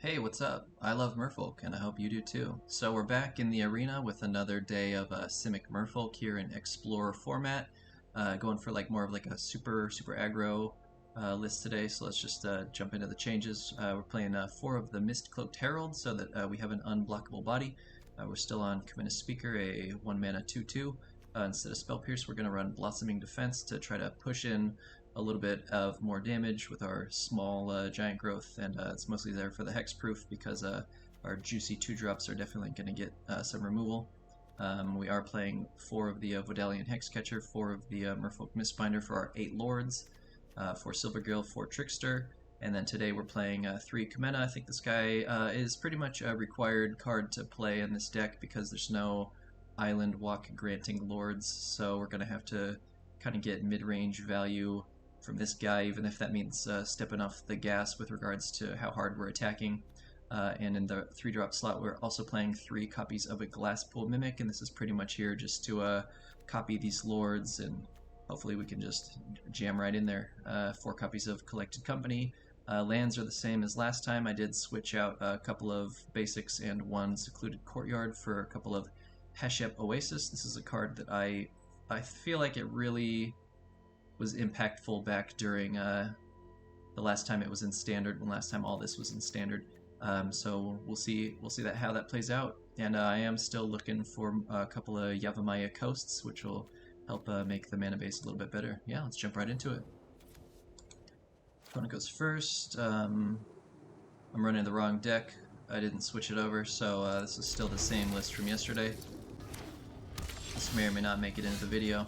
Hey, what's up? I love Merfolk, and I hope you do too. So we're back in the arena with another day of Simic Merfolk here in Explorer format, going for more of a super aggro list today. So let's just jump into the changes. We're playing 4 of the Mist Cloaked Herald, so that we have an unblockable body. We're still on Commander Speaker, a 1-mana 2/2. Instead of Spell Pierce, we're going to run Blossoming Defense to try to push in a little bit of more damage with our small giant growth, and it's mostly there for the hexproof because our juicy 2-drops are definitely going to get some removal. We are playing 4 of the Vodalian Hexcatcher, 4 of the Merfolk Mistbinder for our 8 Lords, 4 Silvergill, 4 Trickster, and then today we're playing 3 Kamena. I think this guy is pretty much a required card to play in this deck because there's no Island Walk granting Lords, so we're going to have to kind of get mid-range value from this guy, even if that means stepping off the gas with regards to how hard we're attacking. And in the 3-drop slot, we're also playing 3 copies of a Glasspool Mimic, and this is pretty much here just to copy these Lords, and hopefully we can just jam right in there. 4 copies of Collected Company. Lands are the same as last time. I did switch out a couple of basics and 1 Secluded Courtyard for a couple of Heshep Oasis. This is a card that I feel like it really was impactful back during the last time it was in Standard, and last time all this was in Standard. So we'll see how that plays out. And I am still looking for a couple of Yavimaya Coasts, which will help make the mana base a little bit better. Yeah, let's jump right into it. Opponent goes first. I'm running the wrong deck. I didn't switch it over, so this is still the same list from yesterday. This may or may not make it into the video.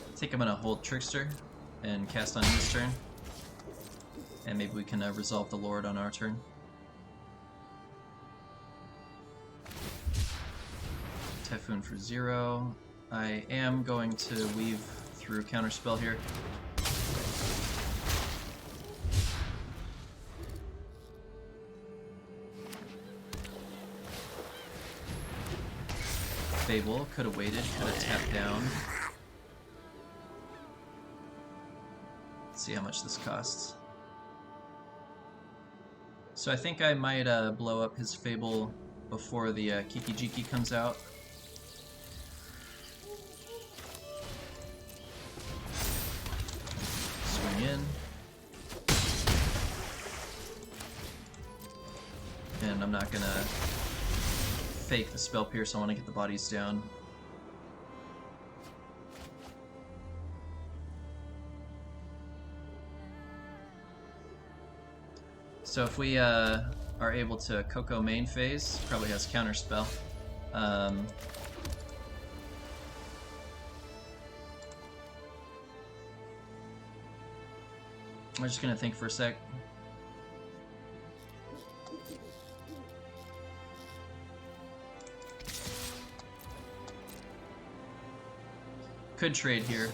I think I'm going to hold Trickster and cast on his turn, and maybe we can resolve the Lord on our turn. Typhoon for 0. I am going to weave through Counterspell here. Fable, could have waited, could have tapped down. Let's see how much this costs. So I think I might blow up his Fable before the Kiki-Jiki comes out. Swing in. And I'm not gonna fake the Spell Pierce, I want to get the bodies down. So if we are able to Coco main phase, probably has Counterspell. I'm just gonna think for a sec. Could trade here.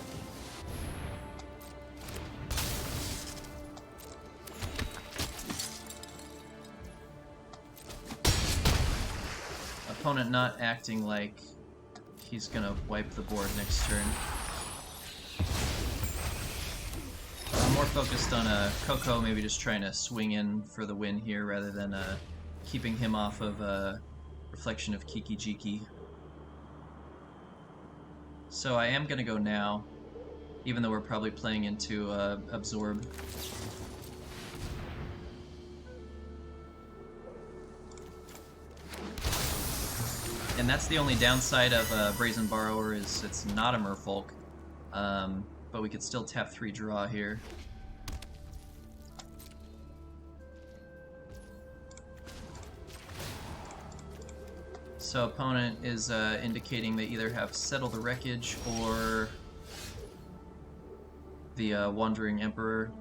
Opponent not acting like he's gonna wipe the board next turn. I'm more focused on Coco maybe just trying to swing in for the win here rather than keeping him off of Reflection of Kiki-Jiki. So I am gonna go now, even though we're probably playing into Absorb. And that's the only downside of Brazen Borrower, is it's not a Merfolk, but we could still tap 3 draw here. So opponent is indicating they either have Settle the Wreckage or the Wandering Emperor.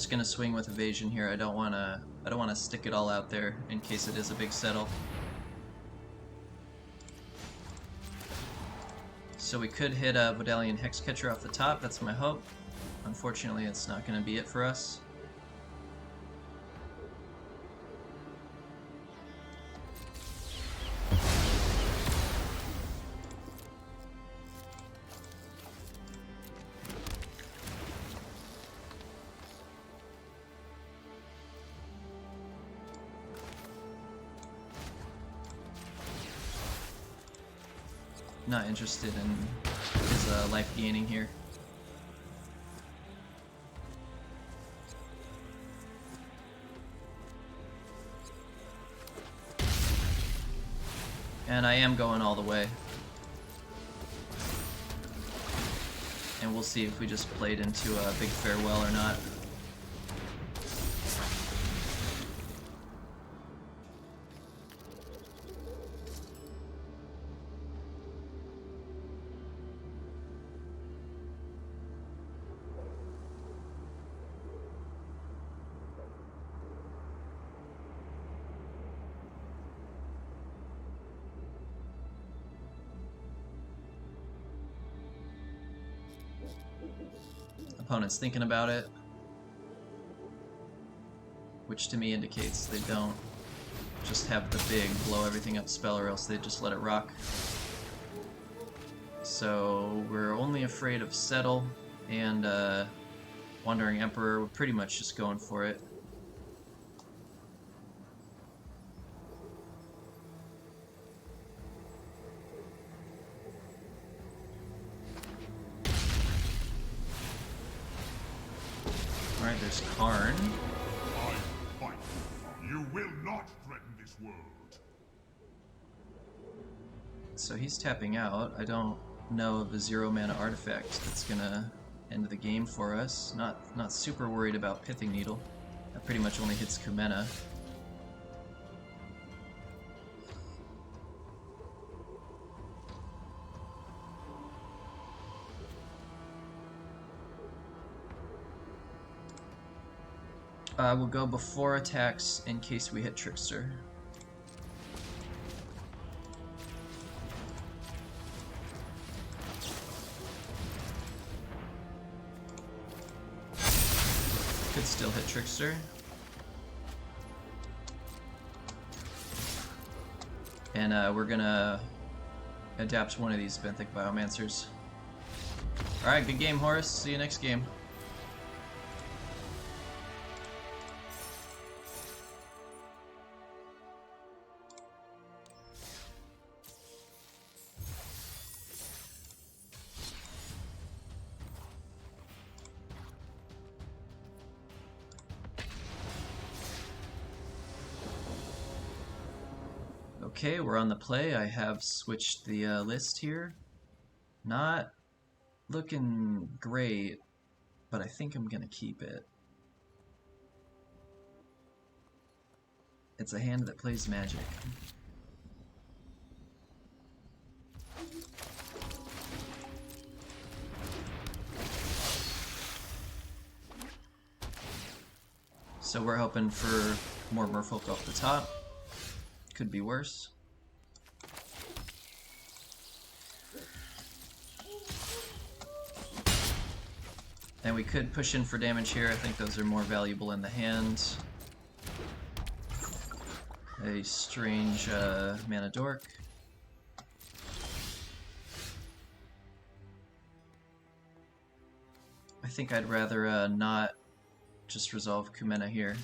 just gonna swing with evasion here. I don't wanna stick it all out there in case it is a big settle. So we could hit a Vodalian Hexcatcher off the top, that's my hope. Unfortunately, it's not gonna be it for us. Not interested in his life gaining here. And I am going all the way. And we'll see if we just played into a big farewell or not. Opponent's thinking about it, which to me indicates they don't just have the big blow everything up spell, or else they just let it rock. So we're only afraid of Settle and Wandering Emperor. We're pretty much just going for it. Alright, there's Karn. I fight. You will not threaten this world. So he's tapping out. I don't know of a 0-mana artifact that's gonna end the game for us. Not super worried about Pithing Needle. That pretty much only hits Kumena. We'll go before attacks in case we hit Trickster. Could still hit Trickster. And we're gonna adapt one of these Benthic Biomancers. Alright, good game, Horace. See you next game. Okay, we're on the play. I have switched the list here. Not looking great, but I think I'm gonna keep it. It's a hand that plays Magic. So we're hoping for more Merfolk off the top. Could be worse. And we could push in for damage here. I think those are more valuable in the hand. A strange mana dork. I think I'd rather not just resolve Kumena here.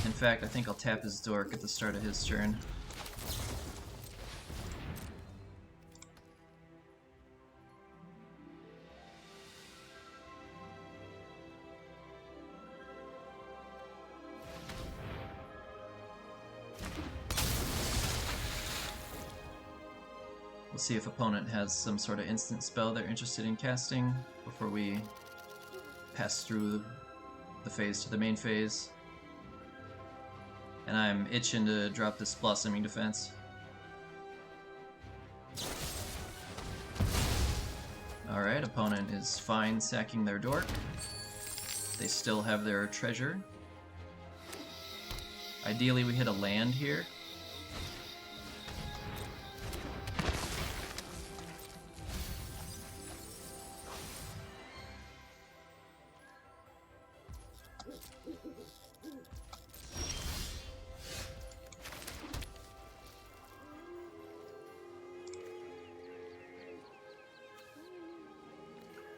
In fact, I think I'll tap his dork at the start of his turn. We'll see if opponent has some sort of instant spell they're interested in casting before we pass through the phase to the main phase. And I'm itching to drop this Blossoming Defense. Alright. Alright, opponent is fine sacking their dork. They still have their treasure. Ideally we hit a land here.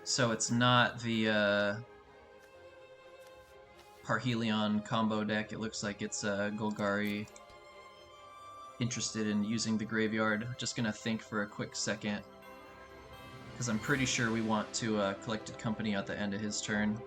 So it's not the Parhelion combo deck. It looks like it's Golgari interested in using the graveyard. Just gonna think for a quick second, because I'm pretty sure we want to Collected Company at the end of his turn.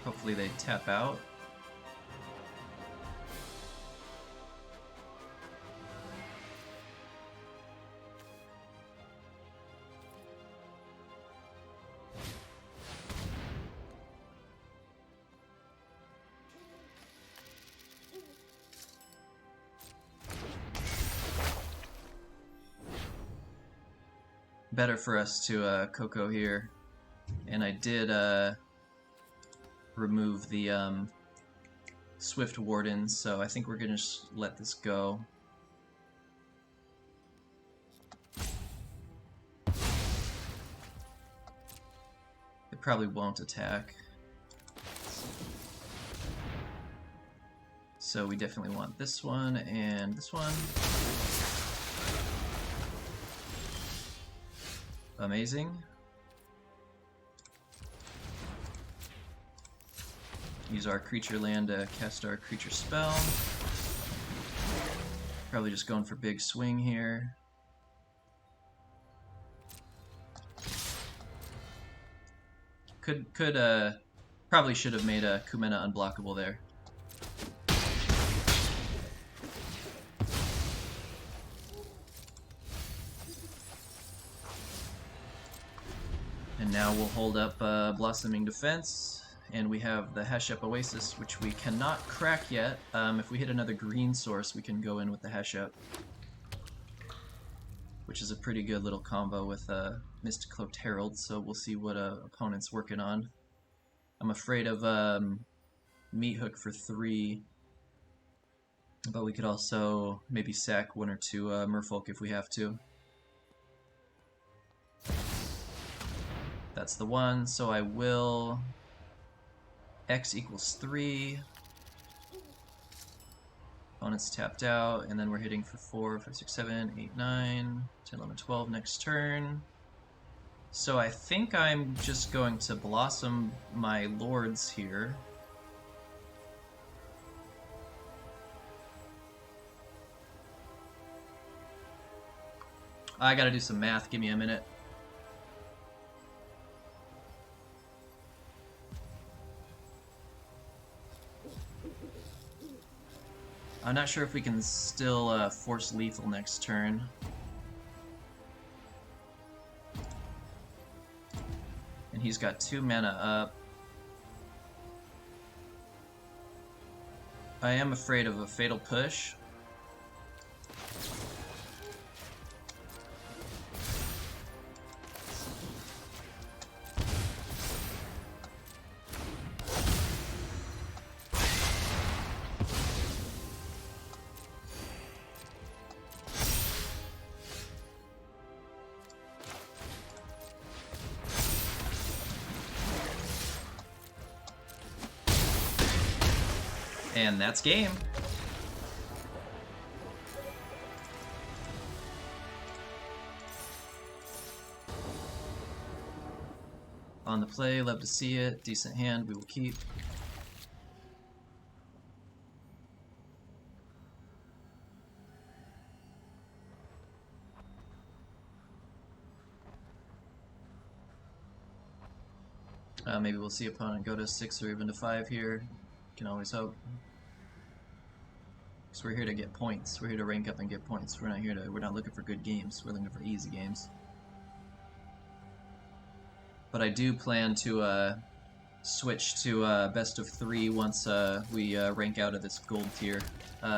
Hopefully they tap out. Better for us to Coco here. And I did remove the Swift Warden, so I think we're gonna just let this go. It probably won't attack. So we definitely want this one and this one. Amazing. Use our creature land to cast our creature spell. Probably just going for big swing here. Probably should have made a Kumena unblockable there. And now we'll hold up Blossoming Defense, and we have the Hashep Oasis, which we cannot crack yet. If we hit another green source, we can go in with the Hashep, which is a pretty good little combo with Mystic Cloaked Herald, so we'll see what opponent's working on. I'm afraid of Meat Hook for 3, but we could also maybe sack 1 or 2 Merfolk if we have to. That's the one, so I will X equals 3. Opponent's tapped out, and then we're hitting for 4, 5, 6, 7, 8, 9, 10, 11, 12 next turn. So I think I'm just going to Blossom my Lords here. I gotta do some math, give me a minute. I'm not sure if we can still force lethal next turn. And he's got 2 mana up. I am afraid of a Fatal Push. And that's game. On the play, love to see it. Decent hand, we will keep. Maybe we'll see opponent go to 6 or even to 5 here. Can always hope. Because we're here to get points. We're here to rank up and get points. We're not looking for good games. We're looking for easy games. But I do plan to switch to best of 3 once we rank out of this gold tier.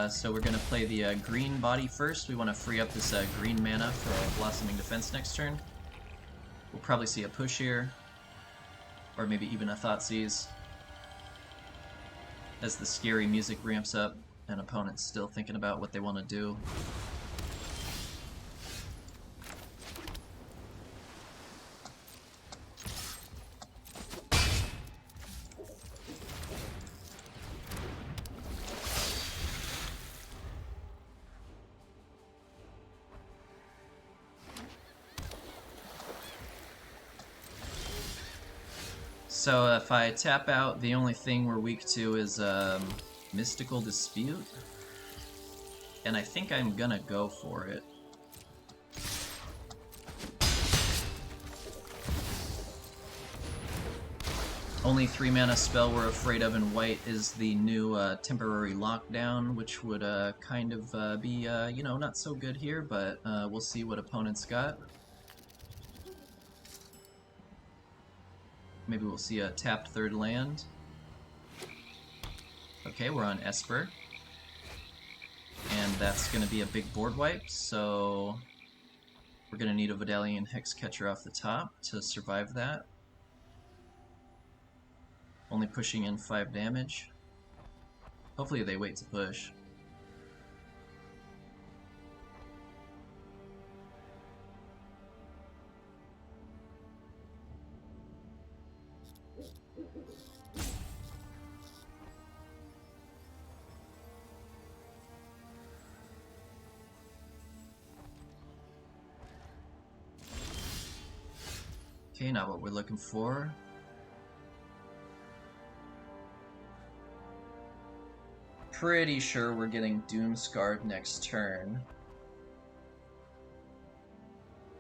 So we're gonna play the green body first. We want to free up this green mana for Blossoming Defense next turn. We'll probably see a push here, or maybe even a Thoughtseize, as the scary music ramps up and opponents still thinking about what they want to do. So if I tap out, the only thing we're weak to is Mystical Dispute, and I think I'm gonna go for it. Only 3 mana spell we're afraid of in white is the new Temporary Lockdown, which would kind of be, you know, not so good here, but we'll see what opponents got. Maybe we'll see a tapped 3rd land. Okay, we're on Esper. And that's going to be a big board wipe, so we're going to need a Vidalian Hexcatcher off the top to survive that. Only pushing in 5 damage. Hopefully they wait to push. Okay, not what we're looking for. Pretty sure we're getting Doomscarred next turn.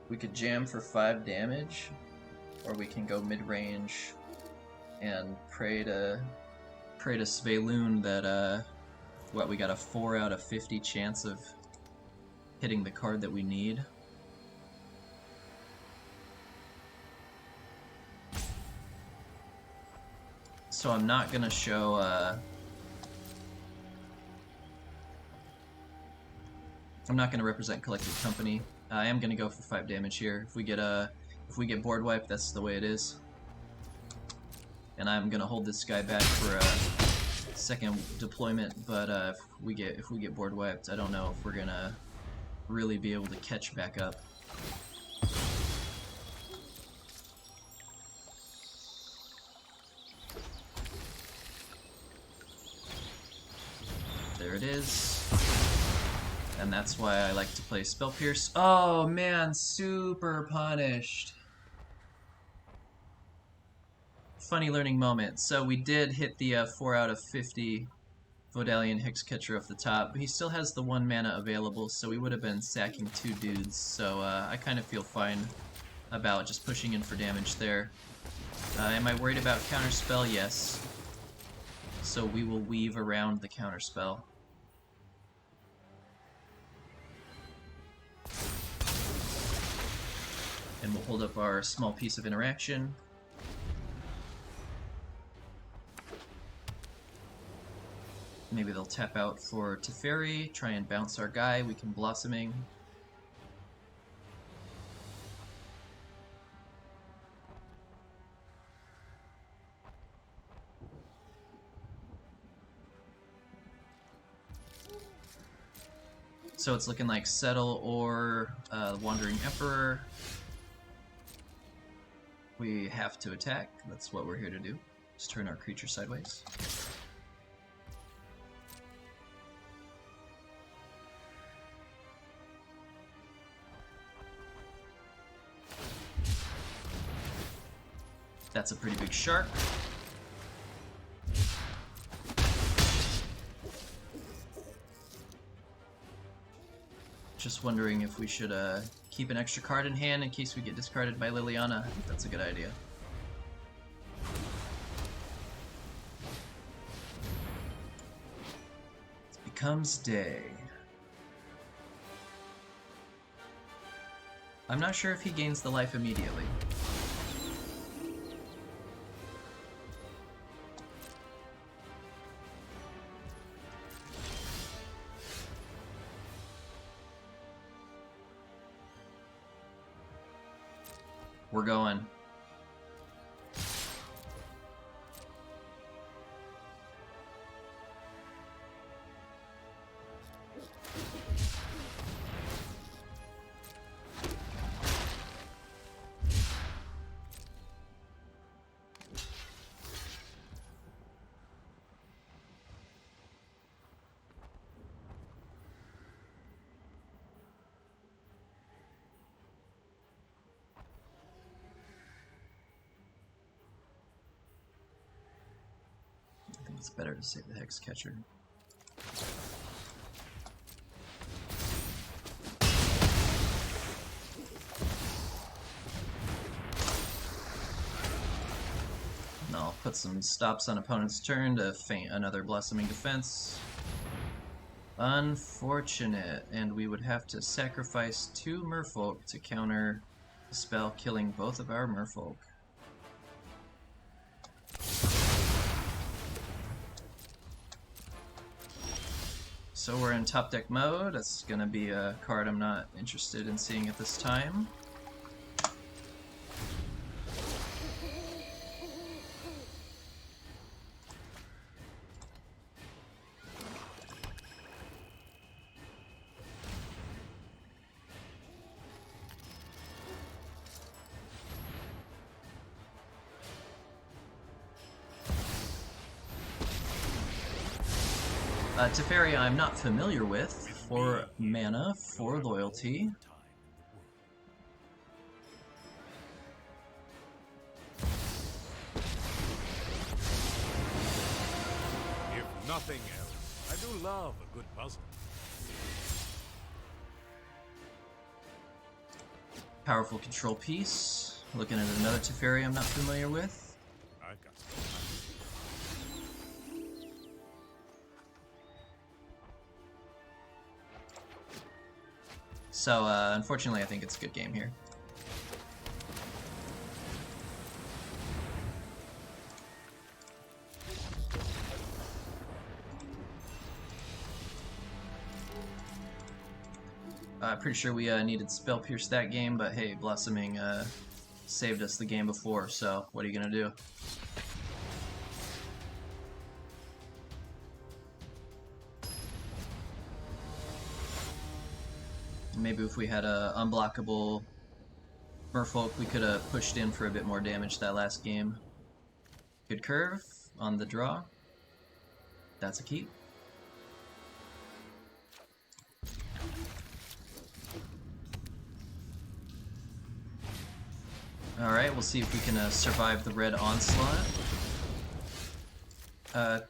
We could jam for 5 damage, or we can go mid-range and pray to Sveiloon that what, we got a 4 out of 50 chance of hitting the card that we need. So I'm not gonna show I'm not gonna represent Collective Company. I am gonna go for 5 damage here. If we get board wipe, that's the way it is. And I'm gonna hold this guy back for a second deployment, but if we get board wiped, I don't know if we're gonna really be able to catch back up. There it is. And that's why I like to play Spell Pierce. Oh man, super punished. Funny learning moment. So we did hit the 4 out of 50 Vidalian Hexcatcher off the top, but he still has the 1 mana available, so we would have been sacking 2 dudes. So I kind of feel fine about just pushing in for damage there. Am I worried about Counterspell? Yes. So we will weave around the Counterspell. And we'll hold up our small piece of interaction. Maybe they'll tap out for Teferi, try and bounce our guy, we can Blossoming. So it's looking like Settle or Wandering Emperor. We have to attack, that's what we're here to do. Just turn our creature sideways. That's a pretty big shark. Just wondering if we should keep an extra card in hand in case we get discarded by Liliana. I think that's a good idea. Let's comes day. I'm not sure if he gains the life immediately. We're going. I think it's better to save the Hex Catcher. And I'll put some stops on opponent's turn to feint another Blossoming Defense. Unfortunate, and we would have to sacrifice 2 Merfolk to counter the spell, killing both of our Merfolk. So we're in top deck mode. That's gonna be a card I'm not interested in seeing at this time. Teferi I'm not familiar with, for mana, for loyalty. If nothing else, I do love a good puzzle. Powerful control piece. Looking at another Teferi I'm not familiar with. I got it. So, unfortunately, I think it's a good game here. Pretty sure we needed Spell Pierce that game, but hey, Blossoming saved us the game before, so what are you gonna do? Maybe if we had a Unblockable Merfolk, we could have pushed in for a bit more damage that last game. Good curve on the draw. That's a keep. Alright, we'll see if we can survive the red onslaught.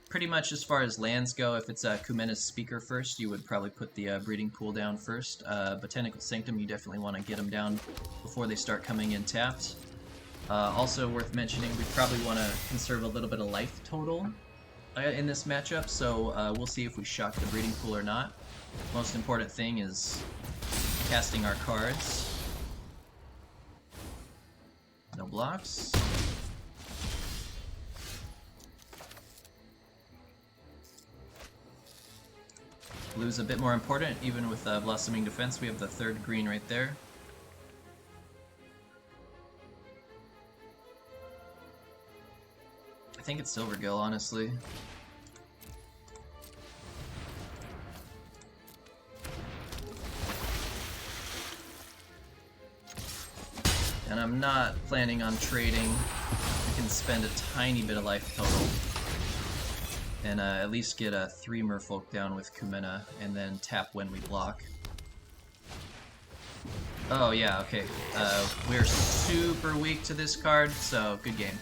Pretty much as far as lands go, if it's Kumena's Speaker first, you would probably put the Breeding Pool down first. Botanical Sanctum, you definitely want to get them down before they start coming in tapped. Also worth mentioning, we probably want to conserve a little bit of life total in this matchup, so we'll see if we shock the Breeding Pool or not. Most important thing is casting our cards. No blocks. Blue's a bit more important, even with Blossoming Defense. We have the 3rd green right there. I think it's Silvergill, honestly. And I'm not planning on trading. I can spend a tiny bit of life total. And at least get a 3 Merfolk down with Kumena, and then tap when we block. Oh yeah, okay. We're super weak to this card, so good game.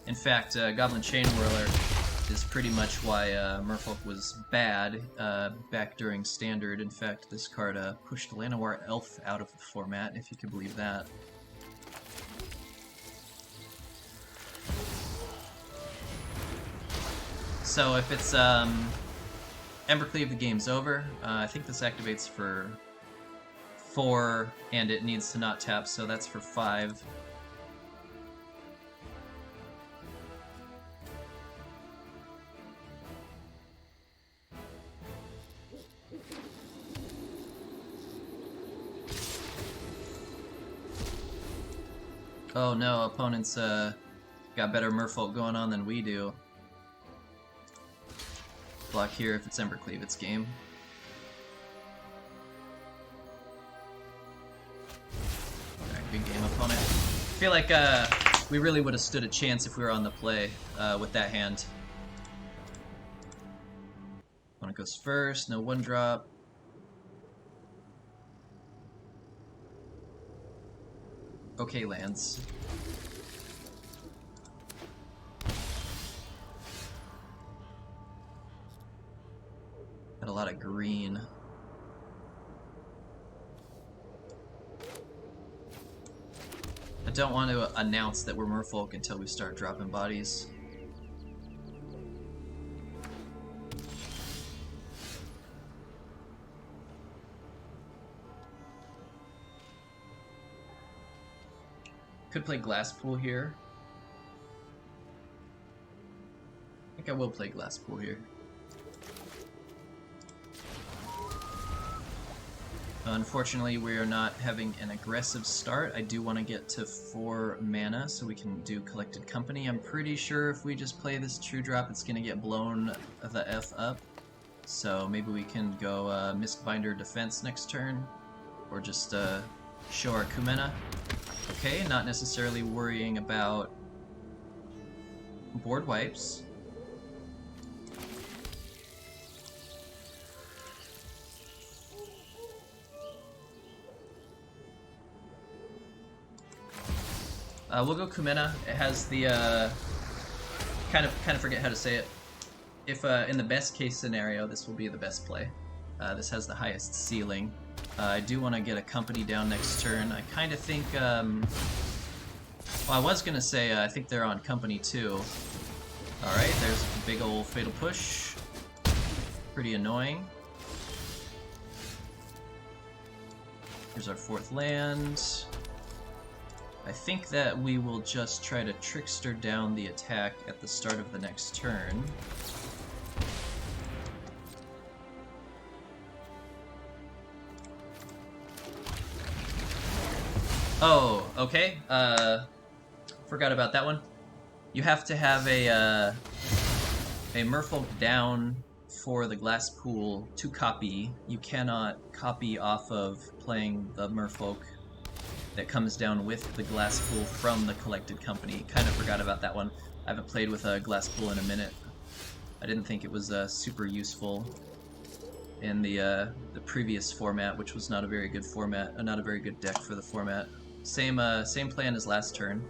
In fact, Goblin Chain Whirler is pretty much why Merfolk was bad back during Standard. In fact, this card pushed Llanowar Elf out of the format, if you can believe that. So if it's Embercleave, the game's over. I think this activates for 4, and it needs to not tap, so that's for 5. Oh no, opponents got better Merfolk going on than we do. Block here if it's Embercleave, it's game. Alright, good game, opponent. I feel like we really would have stood a chance if we were on the play with that hand. Opponent goes first, no 1-drop. Okay, lands. Got a lot of green. I don't want to announce that we're Merfolk until we start dropping bodies. Could play Glass Pool here. I think I will play Glass Pool here. Unfortunately, we are not having an aggressive start. I do want to get to 4 mana so we can do Collected Company. I'm pretty sure if we just play this True Drop, it's going to get blown the F up. So maybe we can go Mistbinder Defense next turn, or just show our Kumena. Okay, not necessarily worrying about board wipes. We'll go Kumena. It has the kind of forget how to say it. If in the best case scenario, this will be the best play. This has the highest ceiling. I do want to get a company down next turn. I kind of think. Well, I was gonna say I think they're on company too. All right, there's a big old fatal push. Pretty annoying. Here's our 4th land. I think that we will just try to Trickster down the attack at the start of the next turn. Oh, okay. Forgot about that one. You have to have a Merfolk down for the Glass Pool to copy. You cannot copy off of playing the Merfolk that comes down with the Glass Pool from the Collected Company. Kind of forgot about that one. I haven't played with a Glass Pool in a minute. I didn't think it was super useful in the previous format, which was not a very good format, not a very good deck for the format. Same plan as last turn.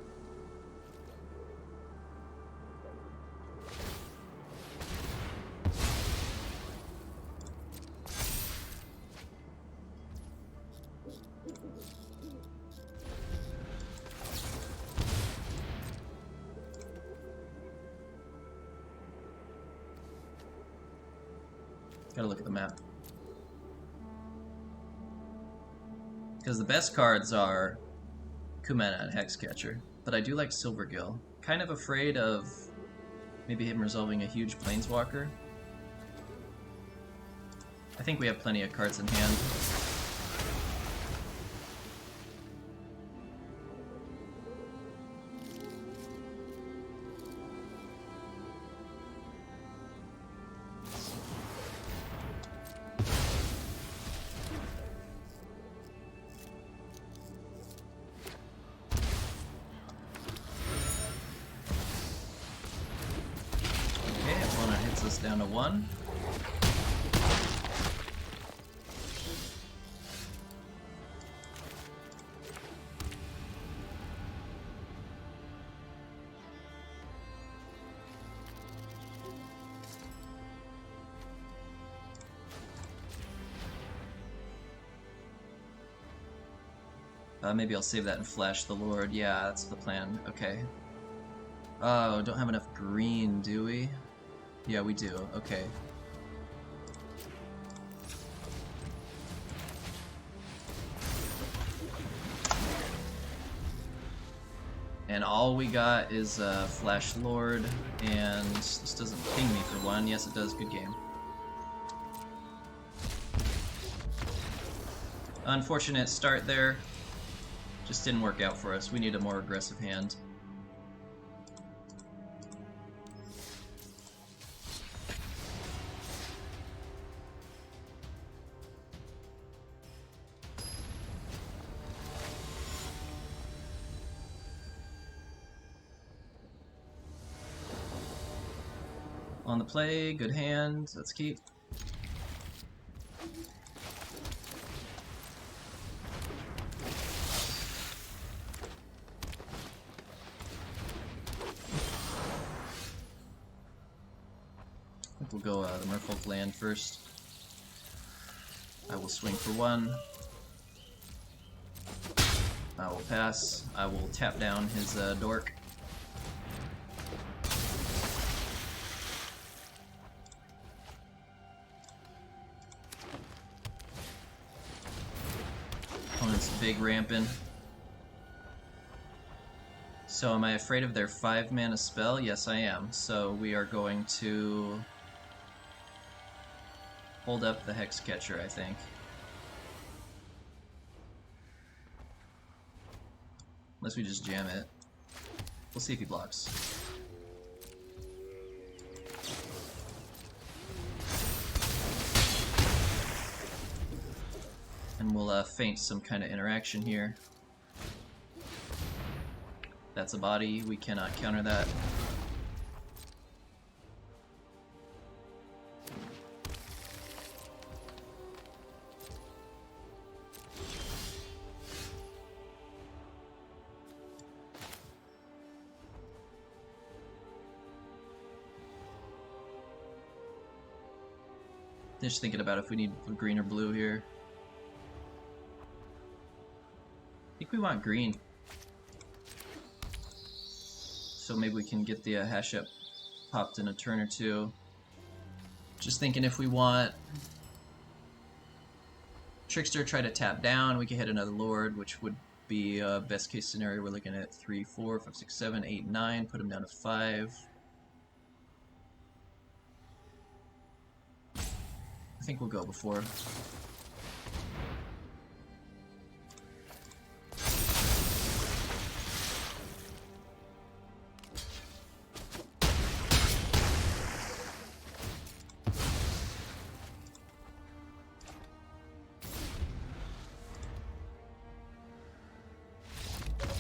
Gotta look at the map. Because the best cards are Kumena and Hexcatcher, but I do like Silvergill. Kind of afraid of maybe him resolving a huge Planeswalker. I think we have plenty of cards in hand. Down to 1. Maybe I'll save that and flash the Lord. Yeah, that's the plan. Okay. Oh, don't have enough green, do we? Yeah, we do. Okay. And all we got is Flash Lord, and this doesn't ping me for one. Yes, it does. Good game. Unfortunate start there. Just didn't work out for us. We need a more aggressive hand. On the play, good hand. Let's keep. I think we'll go the Merfolk land first. I will swing for one. I will pass. I will tap down his dork. Opponent's big ramping. So am I afraid of their 5-mana spell? Yes, I am. So we are going to hold up the Hex Catcher, I think. Unless we just jam it. We'll see if he blocks. And we'll feint some kind of interaction here. That's a body, we cannot counter that. Just thinking about if we need green or blue here. I think we want green. So maybe we can get the hash up popped in a turn or two. Just thinking if we want Trickster, try to tap down, we can hit another Lord, which would be best case scenario. We're looking at 3, 4, 5, 6, 7, 8, 9, put him down to 5. I think we'll go before.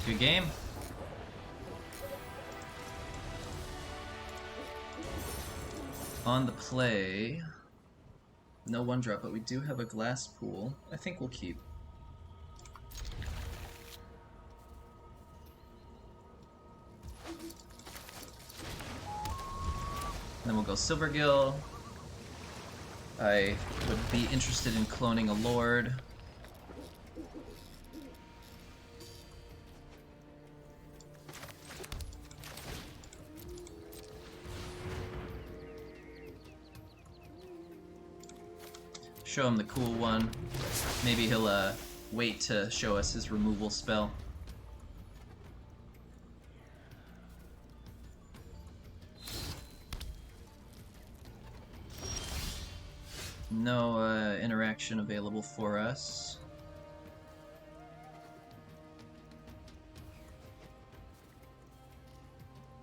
Good game. On the play, no 1-drop, but we do have a glass pool. I think we'll keep. Then we'll go Silvergill. I would be interested in cloning a Lord. Show him the cool one. Maybe he'll wait to show us his removal spell. No interaction available for us.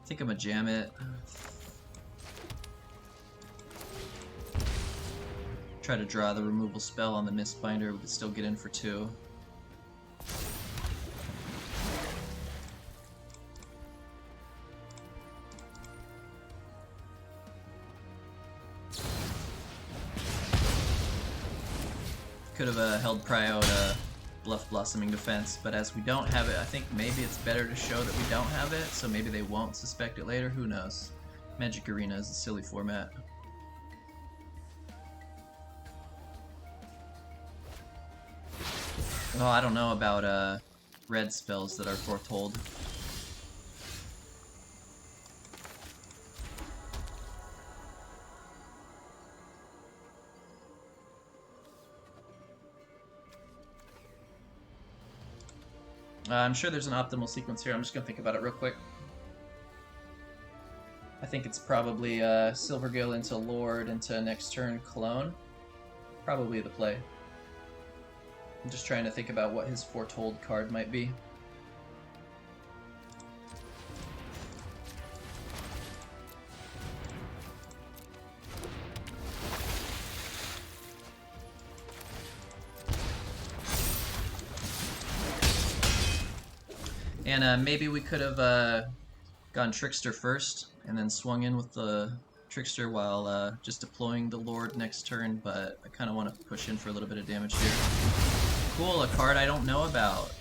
I think I'm gonna jam it. Try to draw the removal spell on the Mistbinder. We could still get in for 2. Could have held prio to bluff Blossoming Defense, but as we don't have it, I think maybe it's better to show that we don't have it, so maybe they won't suspect it later. Who knows? Magic Arena is a silly format. Oh, I don't know about red spells that are foretold. I'm sure there's an optimal sequence here. I'm just going to think about it real quick. I think it's probably Silvergill into Lord into next turn Clone. Probably the play. I'm just trying to think about what his Foretold card might be. And maybe we could have gone Trickster first, and then swung in with the Trickster while just deploying the Lord next turn, but I kind of want to push in for a little bit of damage here. Cool, a card I don't know about.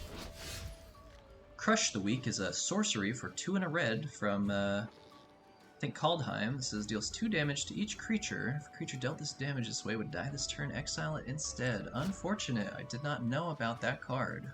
Crush the Weak is a sorcery for 2 and a red from, I think, Kaldheim. This says deals 2 damage to each creature. If a creature dealt this damage this way would die this turn, exile it instead. Unfortunate, I did not know about that card.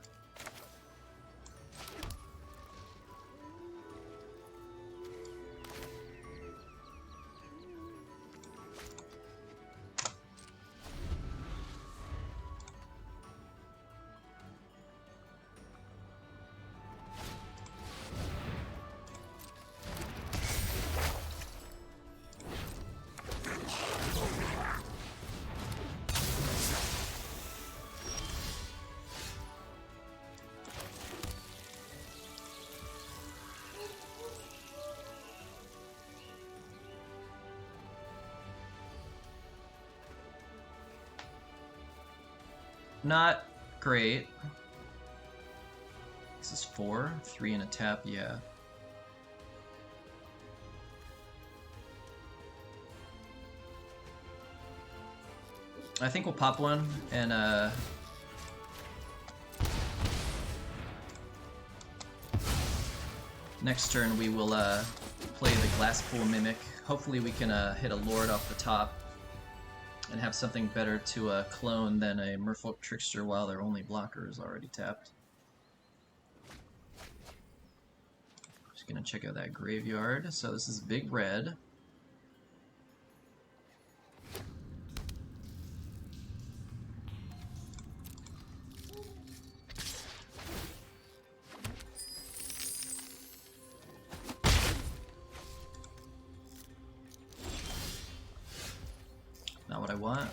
Not great. This is 4, 3 and a tap, yeah. I think we'll pop one and next turn we will play the Glasspool Mimic. Hopefully we can hit a Lord off the top and have something better to clone than a Merfolk Trickster while their only blocker is already tapped. Just gonna check out that graveyard. So this is big red. Not what I want.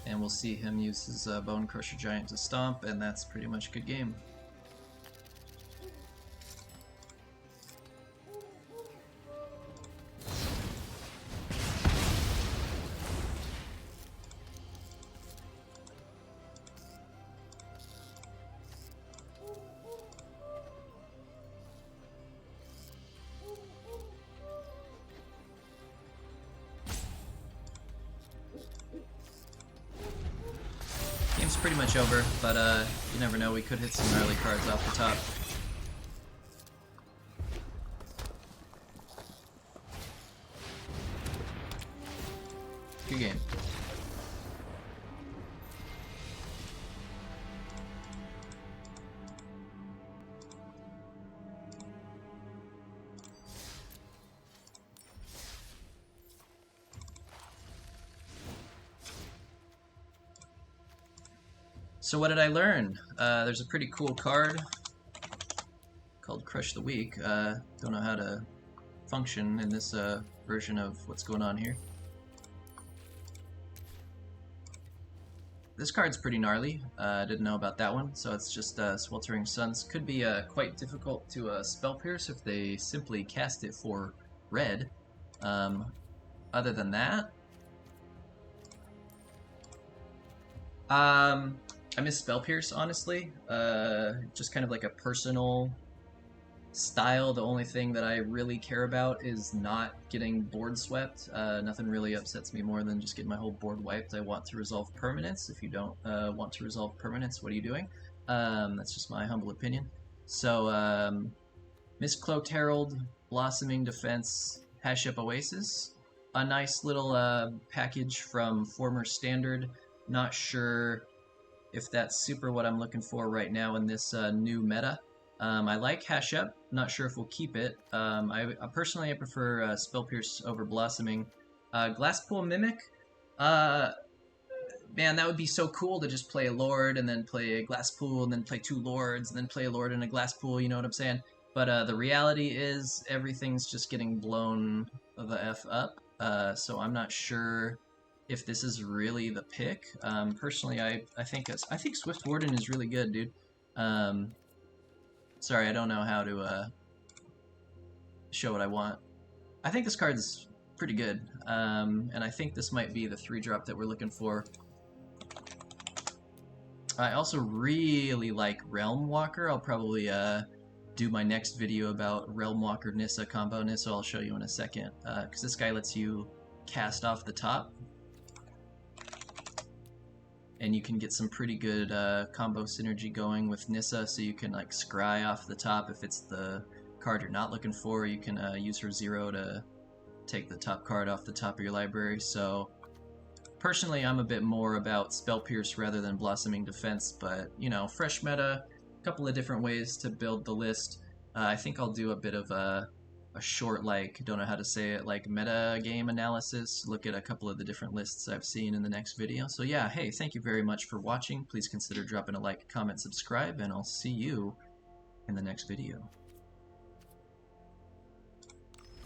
And we'll see him use his Bone Crusher Giant to stomp, and that's pretty much a good game. Game's pretty much over, but you never know, we could hit some gnarly cards off the top. Good game. So what did I learn? There's a pretty cool card called Crush the Weak. Don't know how to function in this version of what's going on here. This card's pretty gnarly. Didn't know about that one, so it's just Sweltering Suns. Could be quite difficult to Spell Pierce if they simply cast it for red. Other than that, I miss Spell Pierce, honestly. Just kind of like a personal style. The only thing that I really care about is not getting board swept. Nothing really upsets me more than just getting my whole board wiped. I want to resolve permanence. If you don't want to resolve permanence, what are you doing? That's just my humble opinion. So, Mistcloaked Herald, Blossoming Defense, Hash Up Oasis. A nice little package from former Standard. Not sure if that's super what I'm looking for right now in this new meta. I like Hash Up. Not sure if we'll keep it. Personally, I prefer Spell Pierce over Blossoming. Glasspool Mimic. Uh, Man, that would be so cool to just play a Lord and then play a Glasspool and then play 2 Lords and then play a Lord and a Glasspool. You know what I'm saying? But the reality is everything's just getting blown the F up. So I'm not sure if this is really the pick. Personally, I think Swift Warden is really good, dude. Sorry, I don't know how to show what I want. I think this card's pretty good, and I think this might be the 3-drop that we're looking for. I also really like Realm Walker. I'll probably do my next video about Realm Walker Nissa combo. Nissa I'll show you in a second, because this guy lets you cast off the top, and you can get some pretty good combo synergy going with Nissa, so you can like scry off the top if it's the card you're not looking for. You can use her 0 to take the top card off the top of your library. So personally, I'm a bit more about Spell Pierce rather than Blossoming Defense, but you know, fresh meta, a couple of different ways to build the list. I think I'll do a bit of a short, like, don't know how to say it, like meta game analysis, look at a couple of the different lists I've seen in the next video. So yeah, hey, thank you very much for watching. Please consider dropping a like, comment, subscribe, and I'll see you in the next video.